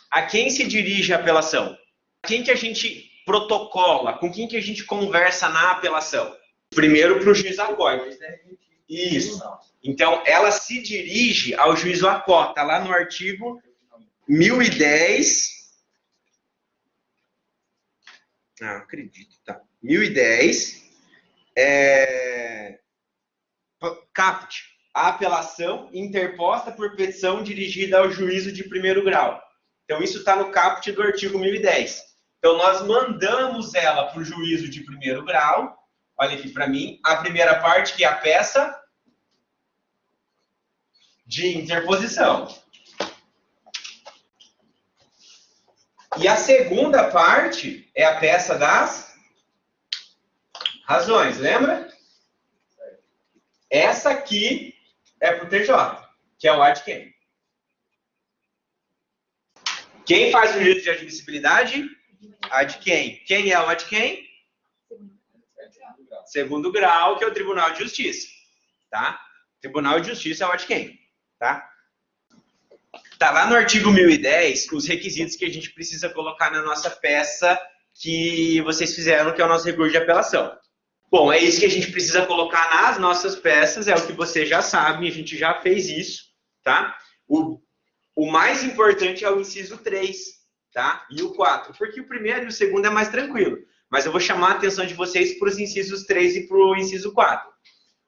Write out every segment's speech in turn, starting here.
a quem se dirige a apelação? A quem que a gente protocola? Com quem que a gente conversa na apelação? Primeiro para o juiz da corte. Isso. Então, ela se dirige ao juiz da corte. Está lá no artigo 1010. Não acredito, tá. 1010. Caput. A apelação interposta por petição dirigida ao juízo de primeiro grau. Então, isso está no caput do artigo 1010. Então, nós mandamos ela para o juízo de primeiro grau. Olha aqui para mim. A primeira parte, que é a peça de interposição. E a segunda parte é a peça das razões, lembra? Essa aqui é para o TJ, que é o ad quem. Quem faz o juízo de admissibilidade? Ad quem. Quem é o ad quem? Segundo grau, que é o Tribunal de Justiça. Tá? Tribunal de Justiça é o ad quem. Tá? Tá lá no artigo 1010 os requisitos que a gente precisa colocar na nossa peça que vocês fizeram, que é o nosso recurso de apelação. Bom, é isso que a gente precisa colocar nas nossas peças, é o que vocês já sabem, a gente já fez isso, tá? O mais importante é o inciso 3, tá? E o 4, porque o primeiro e o segundo é mais tranquilo. Mas eu vou chamar a atenção de vocês para os incisos 3 e para o inciso 4.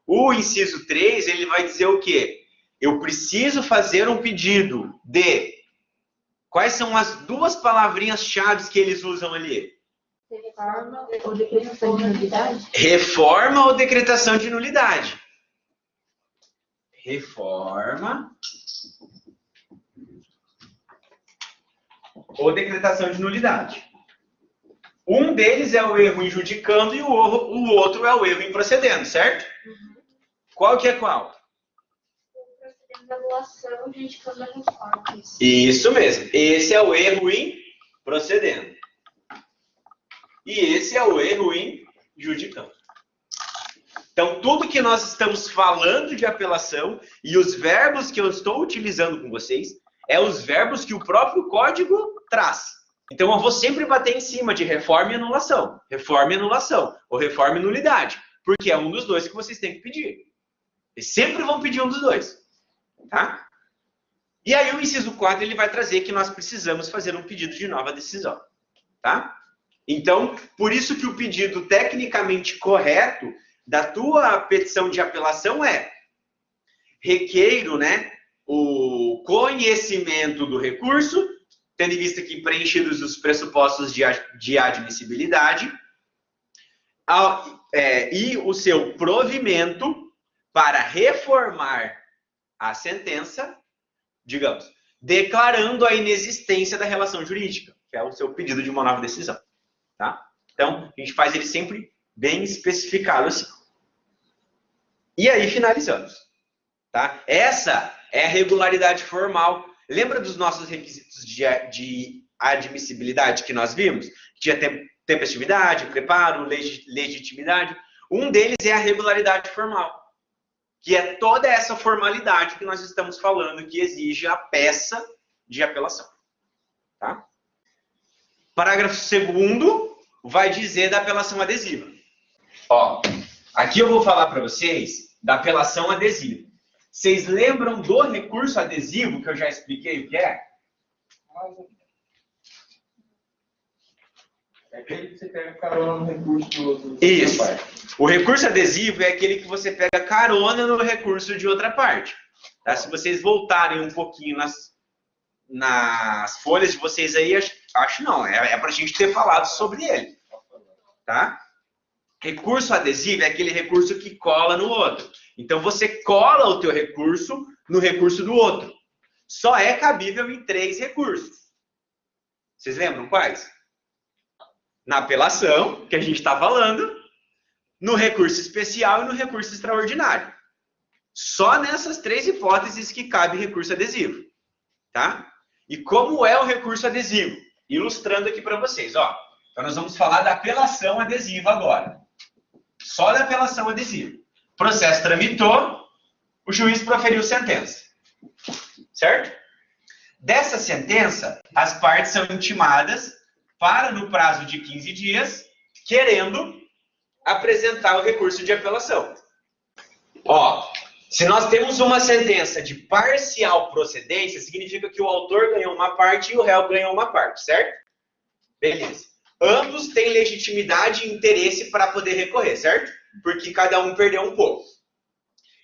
O inciso 3, ele vai dizer o quê? Eu preciso fazer um pedido de... Quais são as duas palavrinhas-chave que eles usam ali? Reforma ou decretação de nulidade? Reforma ou decretação de nulidade. Reforma ou decretação de nulidade. Um deles é o erro injudicando e o outro é o erro improcedendo, certo? Uhum. Qual que é qual? O procedendo da anulação, injudicando a reforma. Isso mesmo. Esse é o erro improcedendo. E esse é o erro injudicando. Então, tudo que nós estamos falando de apelação e os verbos que eu estou utilizando com vocês é os verbos que o próprio código traz. Então, eu vou sempre bater em cima de reforma e anulação. Reforma e anulação. Ou reforma e nulidade. Porque é um dos dois que vocês têm que pedir. Eles sempre vão pedir um dos dois. Tá? E aí, o inciso 4, ele vai trazer que nós precisamos fazer um pedido de nova decisão. Tá? Então, por isso que o pedido tecnicamente correto da tua petição de apelação é: requeiro, né, o conhecimento do recurso, tendo em vista que preenchidos os pressupostos de admissibilidade, e o seu provimento para reformar a sentença, digamos, declarando a inexistência da relação jurídica, que é o seu pedido de uma nova decisão. Tá? Então, a gente faz ele sempre bem especificado assim. E aí, finalizamos. Tá? Essa é a regularidade formal. Lembra dos nossos requisitos de admissibilidade que nós vimos? Tinha tempestividade, preparo, legitimidade. Um deles é a regularidade formal, que é toda essa formalidade que nós estamos falando, que exige a peça de apelação. Tá? Parágrafo 2º vai dizer da apelação adesiva. Ó, aqui eu vou falar para vocês da apelação adesiva. Vocês lembram do recurso adesivo que eu já expliquei o que é? É aquele que você pega carona no recurso do outro. Isso. O recurso adesivo é aquele que você pega carona no recurso de outra parte. Tá? Se vocês voltarem um pouquinho nas folhas de vocês aí, acho não, é para a gente ter falado sobre ele. Tá? Recurso adesivo é aquele recurso que cola no outro. Então, você cola o teu recurso no recurso do outro. Só é cabível em 3 recursos. Vocês lembram quais? Na apelação, que a gente está falando, no recurso especial e no recurso extraordinário. Só nessas 3 hipóteses que cabe recurso adesivo. Tá? E como é o recurso adesivo? Ilustrando aqui para vocês. Ó. Então, nós vamos falar da apelação adesiva agora. Só da apelação adesiva. O processo tramitou, o juiz proferiu sentença. Certo? Dessa sentença, as partes são intimadas para, no prazo de 15 dias, querendo apresentar o recurso de apelação. Ó, se nós temos uma sentença de parcial procedência, significa que o autor ganhou uma parte e o réu ganhou uma parte, certo? Beleza. Ambos têm legitimidade e interesse para poder recorrer, certo? Porque cada um perdeu um pouco.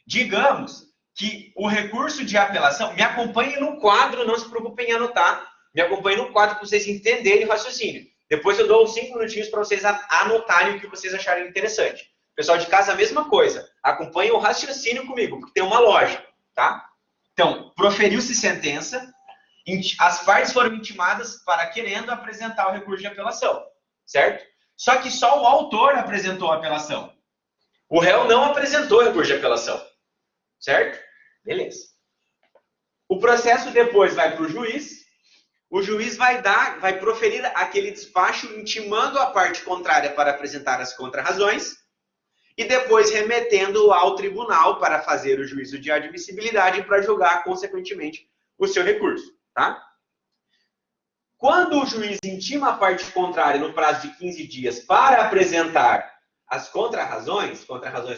Digamos que o recurso de apelação... Me acompanhe no quadro, não se preocupem em anotar. Me acompanhe no quadro para vocês entenderem o raciocínio. Depois eu dou uns 5 minutinhos para vocês anotarem o que vocês acharem interessante. Pessoal de casa, a mesma coisa. Acompanhe o raciocínio comigo, porque tem uma lógica, tá? Então, proferiu-se sentença, as partes foram intimadas para querendo apresentar o recurso de apelação, certo? Só que só o autor apresentou a apelação. O réu não apresentou o recurso de apelação, certo? Beleza. O processo depois vai para o juiz. O juiz vai proferir aquele despacho intimando a parte contrária para apresentar as contrarrazões e depois remetendo ao tribunal para fazer o juízo de admissibilidade para julgar, consequentemente, o seu recurso, tá? Quando o juiz intima a parte contrária no prazo de 15 dias para apresentar as contrarrazões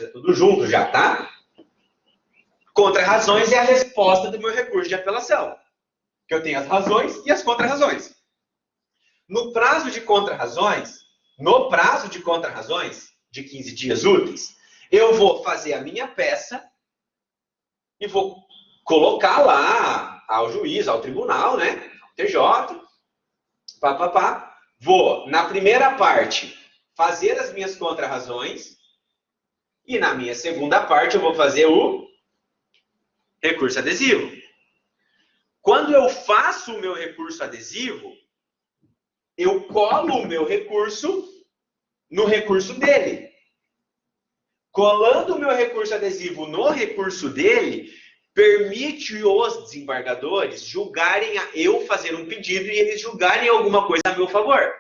é tudo junto já, tá? Contrarrazões é a resposta do meu recurso de apelação. Que eu tenho as razões e as contrarrazões. No prazo de contrarrazões de 15 dias úteis, eu vou fazer a minha peça e vou colocar lá ao juiz, ao tribunal, né? TJ, Vou, na primeira parte, fazer as minhas contrarrazões e na minha segunda parte eu vou fazer o recurso adesivo. Quando eu faço o meu recurso adesivo, eu colo o meu recurso no recurso dele. Colando o meu recurso adesivo no recurso dele, permite os desembargadores julgarem eu fazer um pedido e eles julgarem alguma coisa a meu favor.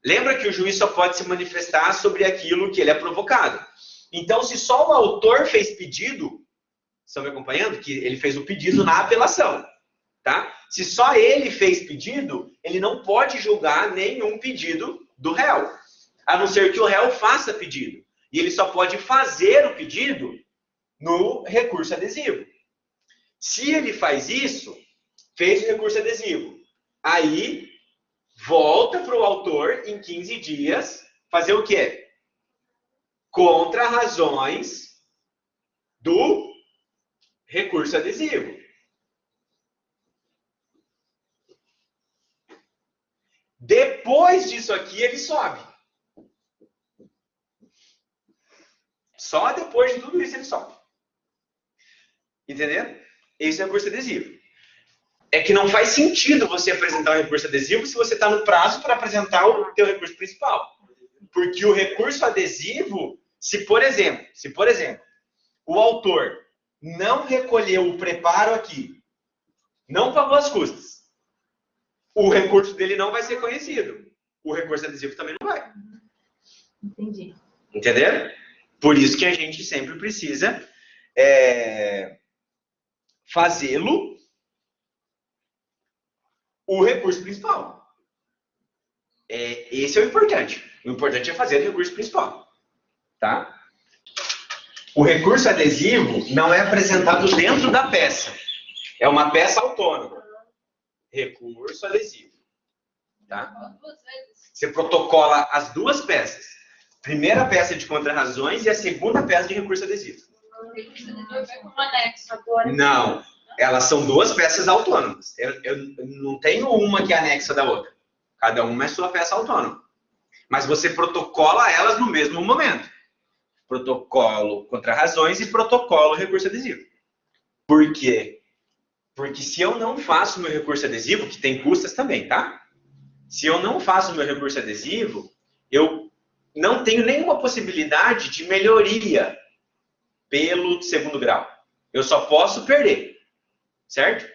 Lembra que o juiz só pode se manifestar sobre aquilo que ele é provocado. Então, se só o autor fez pedido, estão me acompanhando? Que ele fez o pedido na apelação. Tá? Se só ele fez pedido, ele não pode julgar nenhum pedido do réu. A não ser que o réu faça pedido. E ele só pode fazer o pedido no recurso adesivo. Se ele faz isso, fez o recurso adesivo. Aí, volta para o autor em 15 dias fazer o quê? Contrarrazões do recurso adesivo. Depois disso aqui, ele sobe. Só depois de tudo isso ele sobe. Entendeu? Esse é o recurso adesivo. É que não faz sentido você apresentar um recurso adesivo se você está no prazo para apresentar o teu recurso principal. Porque o recurso adesivo, se por exemplo, o autor não recolheu o preparo aqui, não pagou as custas, o recurso dele não vai ser conhecido. O recurso adesivo também não vai. Entendi. Entenderam? Por isso que a gente sempre precisa fazê-lo o recurso principal. Esse é o importante. O importante é fazer o recurso principal. Tá? O recurso adesivo não é apresentado dentro da peça. É uma peça autônoma. Recurso adesivo. Tá? Você protocola as duas peças. Primeira peça de contrarrazões e a segunda peça de recurso adesivo. Não. Elas são duas peças autônomas. Eu não tenho uma que é anexa da outra. Cada uma é sua peça autônoma. Mas você protocola elas no mesmo momento. Protocolo contrarrazões e protocolo recurso adesivo. Por quê? Porque se eu não faço meu recurso adesivo, que tem custas também, tá? Se eu não faço meu recurso adesivo, eu não tenho nenhuma possibilidade de melhoria pelo segundo grau. Eu só posso perder. Certo?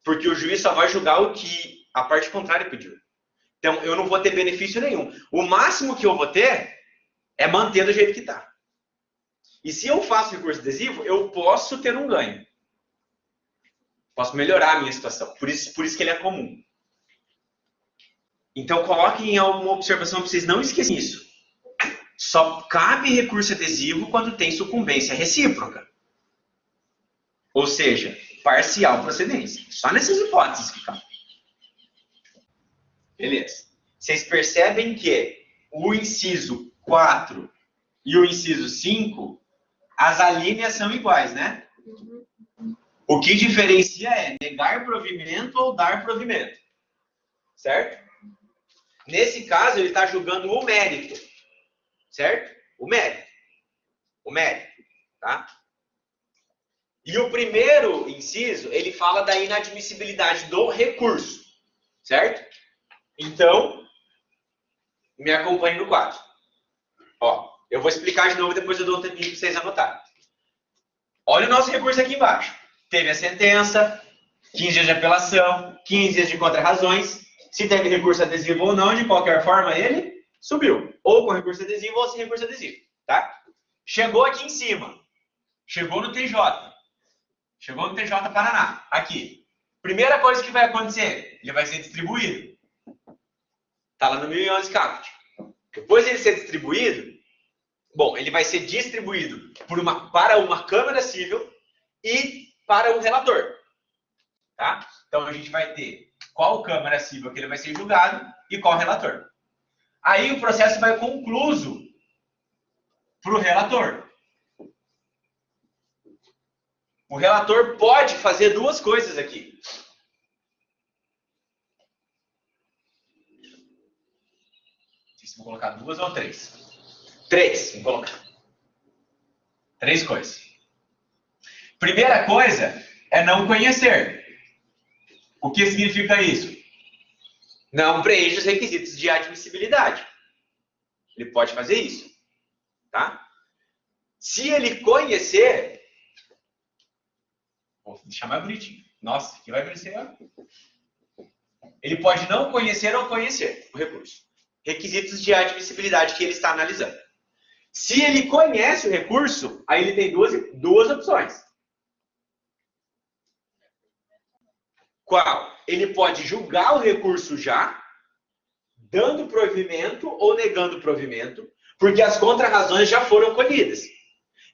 Porque o juiz só vai julgar o que a parte contrária pediu. Então, eu não vou ter benefício nenhum. O máximo que eu vou ter é manter do jeito que está. E se eu faço recurso adesivo, eu posso ter um ganho. Posso melhorar a minha situação. Por isso que ele é comum. Então, coloquem uma observação para vocês não esquecerem isso. Só cabe recurso adesivo quando tem sucumbência recíproca. Ou seja, parcial procedência. Só nessas hipóteses que cabe. Beleza. Vocês percebem que o inciso 4 e o inciso 5, as alíneas são iguais, né? O que diferencia é negar provimento ou dar provimento. Certo? Nesse caso, ele está julgando o mérito. Certo? O mérito. O mérito. Tá? E o primeiro inciso, ele fala da inadmissibilidade do recurso. Certo? Então, me acompanhe no quadro. Ó, eu vou explicar de novo, depois eu dou um tempinho para vocês anotarem. Olha o nosso recurso aqui embaixo. Teve a sentença, 15 dias de apelação, 15 dias de contra-razões. Se teve recurso adesivo ou não, de qualquer forma, ele subiu. Ou com recurso adesivo ou sem recurso adesivo. Tá? Chegou aqui em cima. Chegou no TJ. Chegou no TJ Paraná. Aqui. Primeira coisa que vai acontecer, ele vai ser distribuído. Está lá no 1011 caput. Depois de ele ser distribuído, bom, ele vai ser distribuído para uma Câmara Civil e para um relator. Tá? Então, a gente vai ter qual Câmara Civil que ele vai ser julgado e qual relator. Aí, o processo vai concluso para o relator. O relator pode fazer duas coisas aqui. Não sei se vou colocar duas ou três. Três, vou colocar. Três coisas. Primeira coisa é não conhecer. O que significa isso? Não preenche os requisitos de admissibilidade. Ele pode fazer isso. Tá? Se ele conhecer... Vou deixar mais bonitinho. Nossa, aqui vai aparecer. Ele pode não conhecer ou conhecer o recurso. Requisitos de admissibilidade que ele está analisando. Se ele conhece o recurso, aí ele tem duas opções. Qual? Ele pode julgar o recurso já, dando provimento ou negando provimento, porque as contrarrazões já foram colhidas.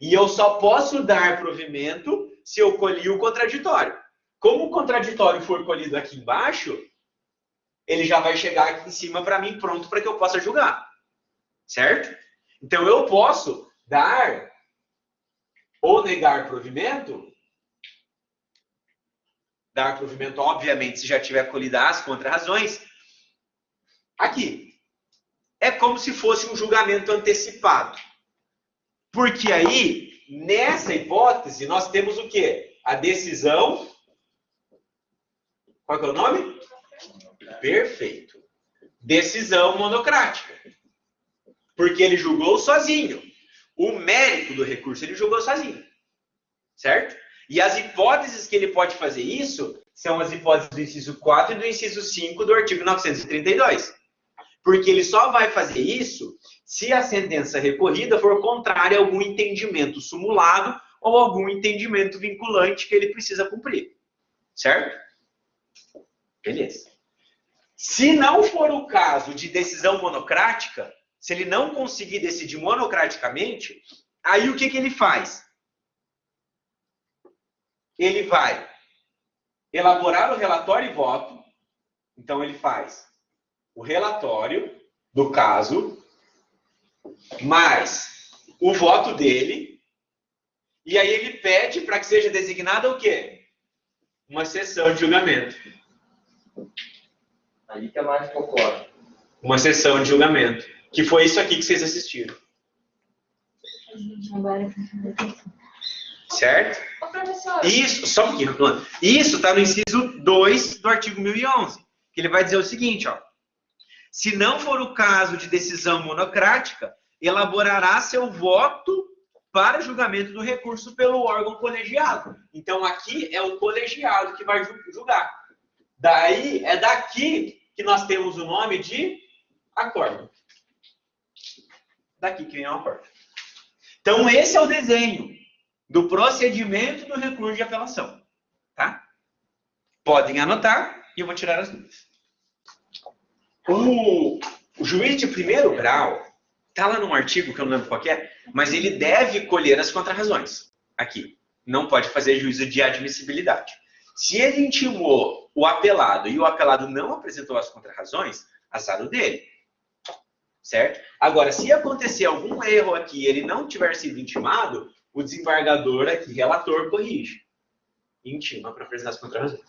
E eu só posso dar provimento se eu colhi o contraditório. Como o contraditório for colhido aqui embaixo, ele já vai chegar aqui em cima para mim pronto para que eu possa julgar. Certo? Então eu posso dar ou negar provimento. Dar provimento, obviamente, se já tiver colhido as contrarrazões. Aqui. É como se fosse um julgamento antecipado. Porque aí, nessa hipótese, nós temos o quê? A decisão... Qual que é o nome? Perfeito. Decisão monocrática. Porque ele julgou sozinho. O mérito do recurso ele julgou sozinho. Certo? E as hipóteses que ele pode fazer isso são as hipóteses do inciso 4 e do inciso 5 do artigo 932. Porque ele só vai fazer isso se a sentença recorrida for contrária a algum entendimento sumulado ou algum entendimento vinculante que ele precisa cumprir. Certo? Beleza. Se não for o caso de decisão monocrática, se ele não conseguir decidir monocraticamente, aí o que ele faz? Ele vai elaborar o relatório e voto. Então, ele faz o relatório do caso, mais o voto dele, e aí ele pede para que seja designada o quê? Uma sessão de julgamento. Aí que a mágica ocorre. Uma sessão de julgamento. Que foi isso aqui que vocês assistiram. Certo? Ô, professor. Isso, só um pouquinho, Rolando. Isso está no inciso 2 do artigo 1011. Que ele vai dizer o seguinte, ó. Se não for o caso de decisão monocrática, elaborará seu voto para julgamento do recurso pelo órgão colegiado. Então, aqui é o colegiado que vai julgar. Daí, é daqui que nós temos o nome de acordo. Daqui que vem o acordo. Então, esse é o desenho do procedimento do recurso de apelação. Tá? Podem anotar e eu vou tirar as dúvidas. O juiz de primeiro grau, está lá num artigo que eu não lembro qual que é, mas ele deve colher as contrarrazões. Aqui. Não pode fazer juízo de admissibilidade. Se ele intimou o apelado e o apelado não apresentou as contrarrazões, azar o dele. Certo? Agora, se acontecer algum erro aqui e ele não tiver sido intimado, o desembargador aqui, relator, corrige. E intima para apresentar as contrarrazões.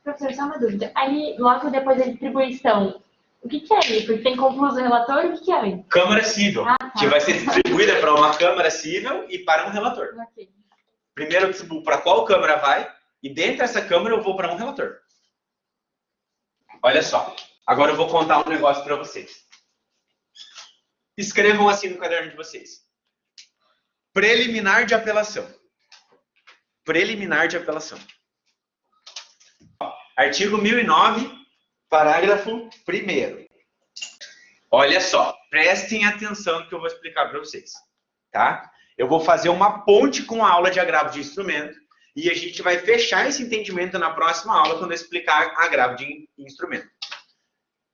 Professor, só uma dúvida. Aí, logo depois da distribuição, o que é aí? Porque tem concluso o relator, o que é aí? Câmara cível, que vai ser distribuída para uma Câmara cível e para um relator. Ok. Primeiro eu distribuo para qual Câmara vai, e dentro dessa Câmara eu vou para um relator. Olha só, agora eu vou contar um negócio para vocês. Escrevam assim no caderno de vocês. Preliminar de apelação. Preliminar de apelação. Artigo 1009, parágrafo 1º. Olha só, prestem atenção no que eu vou explicar para vocês. Tá? Eu vou fazer uma ponte com a aula de agravo de instrumento e a gente vai fechar esse entendimento na próxima aula quando eu explicar agravo de instrumento.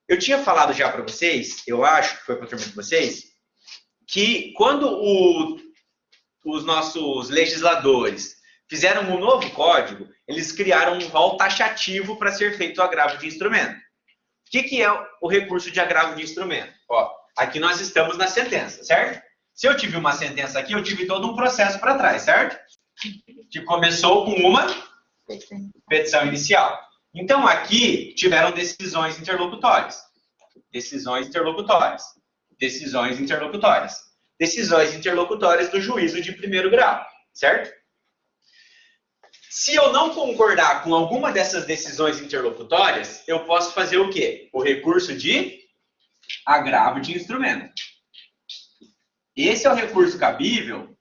Eu tinha falado já para vocês, eu acho que foi para a turma de vocês, que quando os nossos legisladores fizeram um novo código, eles criaram um rol taxativo para ser feito o agravo de instrumento. O que é o recurso de agravo de instrumento? Ó, aqui nós estamos na sentença, certo? Se eu tive uma sentença aqui, eu tive todo um processo para trás, certo? Que começou com uma petição inicial. Então, aqui tiveram decisões interlocutórias. Decisões interlocutórias. Decisões interlocutórias. Decisões interlocutórias do juízo de primeiro grau, certo? Se eu não concordar com alguma dessas decisões interlocutórias, eu posso fazer o quê? O recurso de agravo de instrumento. Esse é o recurso cabível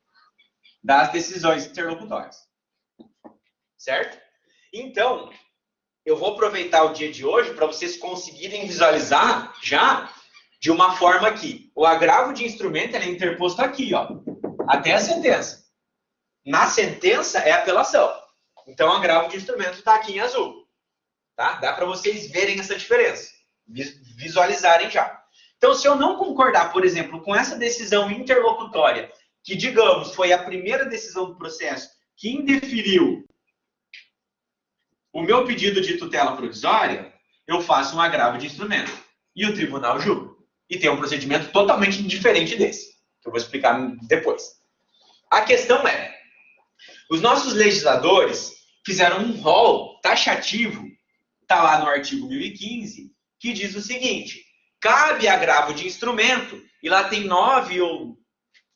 das decisões interlocutórias. Certo? Então, eu vou aproveitar o dia de hoje para vocês conseguirem visualizar já de uma forma que o agravo de instrumento é interposto aqui, ó, até a sentença. Na sentença é apelação. Então, o agravo de instrumento está aqui em azul. Tá? Dá para vocês verem essa diferença. Visualizarem já. Então, se eu não concordar, por exemplo, com essa decisão interlocutória, que, digamos, foi a primeira decisão do processo que indeferiu o meu pedido de tutela provisória, eu faço um agravo de instrumento. E o tribunal julga. E tem um procedimento totalmente diferente desse, que eu vou explicar depois. A questão é, os nossos legisladores fizeram um rol taxativo, está lá no artigo 1015, que diz o seguinte: cabe agravo de instrumento, e lá tem 9 ou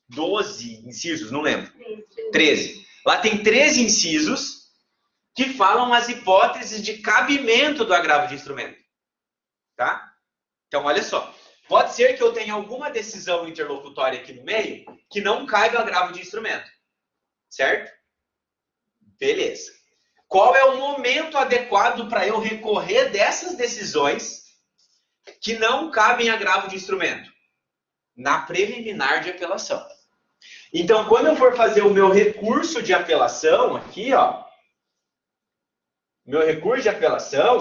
12 incisos, não lembro. 13. Lá tem 13 incisos que falam as hipóteses de cabimento do agravo de instrumento. Tá? Então, olha só. Pode ser que eu tenha alguma decisão interlocutória aqui no meio que não caiba o agravo de instrumento. Certo? Beleza. Qual é o momento adequado para eu recorrer dessas decisões que não cabem agravo de instrumento? Na preliminar de apelação. Então, quando eu for fazer o meu recurso de apelação, aqui, ó, meu recurso de apelação,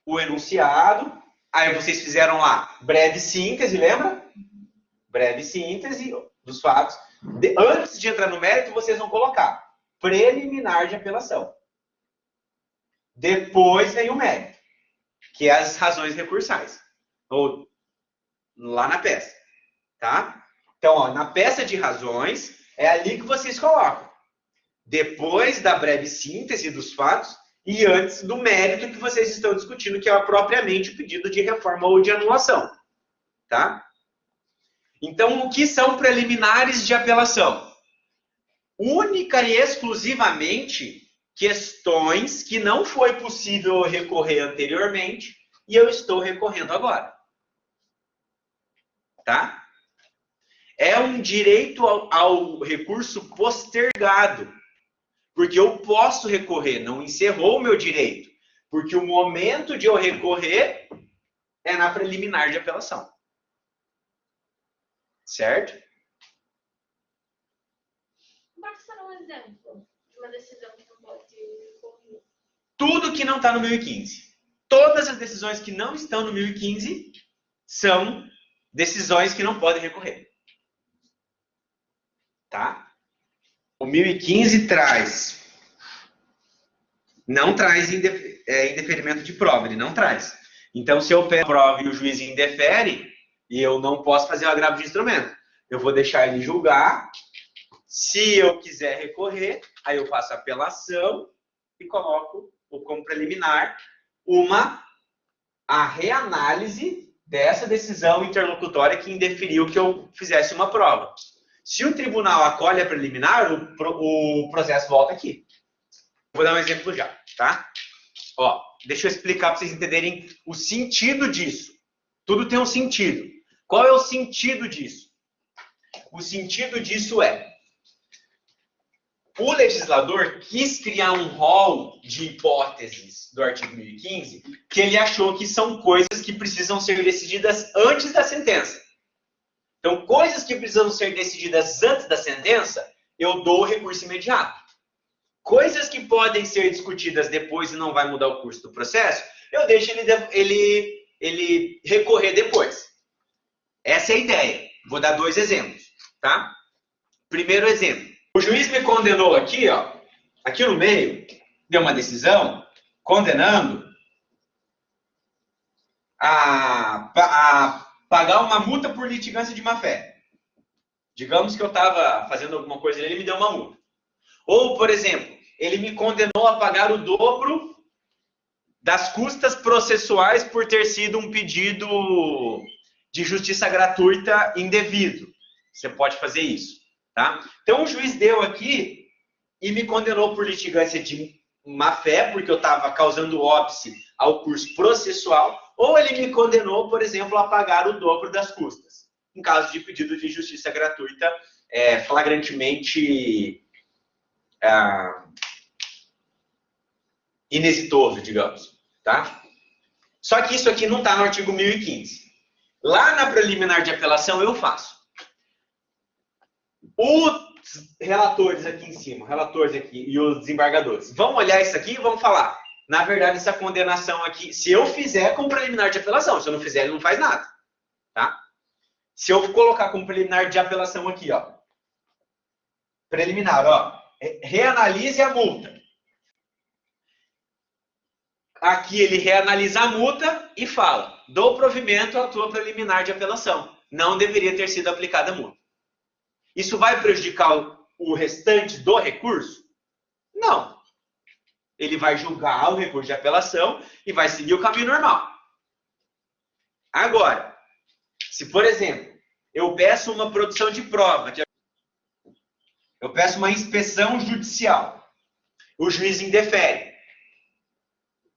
o enunciado, aí vocês fizeram lá breve síntese, lembra? Breve síntese dos fatos. Antes de entrar no mérito, vocês vão colocar preliminar de apelação. Depois vem o mérito, que é as razões recursais. Ou lá na peça. Tá? Então, ó, na peça de razões, é ali que vocês colocam. Depois da breve síntese dos fatos e antes do mérito que vocês estão discutindo, que é propriamente o pedido de reforma ou de anulação. Tá? Então, o que são preliminares de apelação? Única e exclusivamente questões que não foi possível recorrer anteriormente e eu estou recorrendo agora. Tá? É um direito ao recurso postergado, porque eu posso recorrer, não encerrou o meu direito, porque o momento de eu recorrer é na preliminar de apelação. Certo? Pode ser um exemplo de uma decisão que não pode recorrer. tudo que não está no 1015. Todas as decisões que não estão no 1015 são decisões que não podem recorrer. Tá? O 1015 não traz indeferimento de prova, ele não traz. Então, se eu pego a prova e o juiz indefere, e eu não posso fazer o agravo de instrumento, eu vou deixar ele julgar. Se eu quiser recorrer, aí eu faço apelação e coloco como preliminar a reanálise dessa decisão interlocutória que indeferiu que eu fizesse uma prova. Se o tribunal acolhe a preliminar, o processo volta aqui. Vou dar um exemplo já, tá? Ó, deixa eu explicar para vocês entenderem o sentido disso. Tudo tem um sentido. Qual é o sentido disso? O sentido disso é: o legislador quis criar um rol de hipóteses do artigo 1015 que ele achou que são coisas que precisam ser decididas antes da sentença. Então, coisas que precisam ser decididas antes da sentença, eu dou o recurso imediato. Coisas que podem ser discutidas depois e não vai mudar o curso do processo, eu deixo ele recorrer depois. Essa é a ideia. Vou dar 2 exemplos, tá? Primeiro exemplo. O juiz me condenou aqui, ó, aqui no meio, deu uma decisão condenando a pagar uma multa por litigância de má-fé. Digamos que eu estava fazendo alguma coisa e ele me deu uma multa. Ou, por exemplo, ele me condenou a pagar o dobro das custas processuais por ter sido um pedido de justiça gratuita indevido. Você pode fazer isso, tá? Então, o juiz deu aqui e me condenou por litigância de má-fé, porque eu estava causando óbice ao curso processual, ou ele me condenou, por exemplo, a pagar o dobro das custas, em caso de pedido de justiça gratuita flagrantemente inexitoso, digamos, tá? Só que isso aqui não está no artigo 1015. Lá na preliminar de apelação eu faço. Os relatores aqui em cima, relatores aqui e os desembargadores, vão olhar isso aqui e vão falar: na verdade, essa condenação aqui, se eu fizer com preliminar de apelação, se eu não fizer, ele não faz nada, tá? Se eu colocar como preliminar de apelação aqui, ó, preliminar, ó, reanalise a multa. Aqui ele reanalisa a multa e fala: dou provimento à tua preliminar de apelação. Não deveria ter sido aplicada a multa. Isso vai prejudicar o restante do recurso? Não. Ele vai julgar o recurso de apelação e vai seguir o caminho normal. Agora, se, por exemplo, eu peço uma produção de prova, eu peço uma inspeção judicial, o juiz indefere.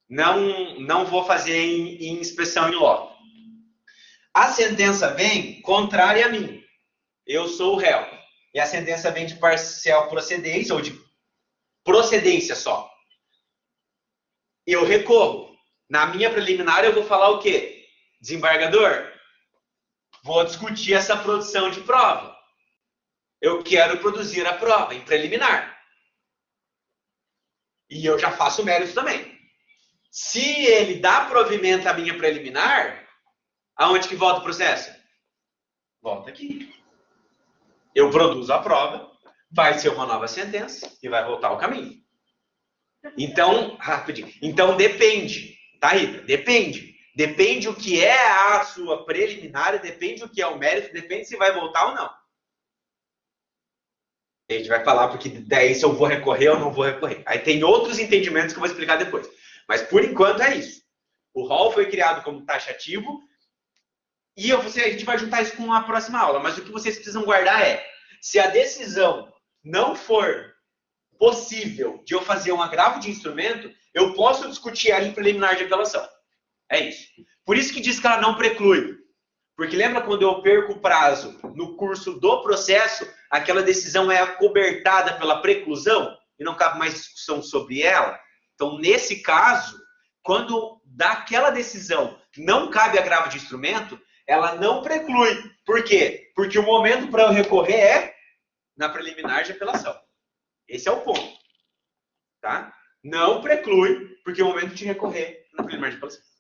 Não vou fazer em inspeção em loco. A sentença vem contrária a mim. Eu sou o réu. E a sentença vem de parcial procedência, ou de procedência só. Eu recorro. Na minha preliminar eu vou falar o quê? Desembargador, vou discutir essa produção de prova. Eu quero produzir a prova em preliminar. E eu já faço mérito também. Se ele dá provimento à minha preliminar, aonde que volta o processo? Volta aqui. Eu produzo a prova, vai ser uma nova sentença e vai voltar ao caminho. Então, rapidinho. Então depende, tá, Rita? Depende. Depende o que é a sua preliminar, depende o que é o mérito, depende se vai voltar ou não. A gente vai falar porque daí se eu vou recorrer ou não vou recorrer. Aí tem outros entendimentos que eu vou explicar depois. Mas por enquanto é isso. O rol foi criado como taxativo e a gente vai juntar isso com a próxima aula. Mas o que vocês precisam guardar é: se a decisão não for possível de eu fazer um agravo de instrumento, eu posso discutir ela em preliminar de apelação. É isso. Por isso que diz que ela não preclui. Porque lembra quando eu perco o prazo no curso do processo, aquela decisão é acobertada pela preclusão e não cabe mais discussão sobre ela? Então, nesse caso, quando daquela decisão não cabe agravo de instrumento, ela não preclui. Por quê? Porque o momento para eu recorrer é na preliminar de apelação. Esse é o ponto. Tá? não preclui, porque é o momento de recorrer na preliminar de apelação.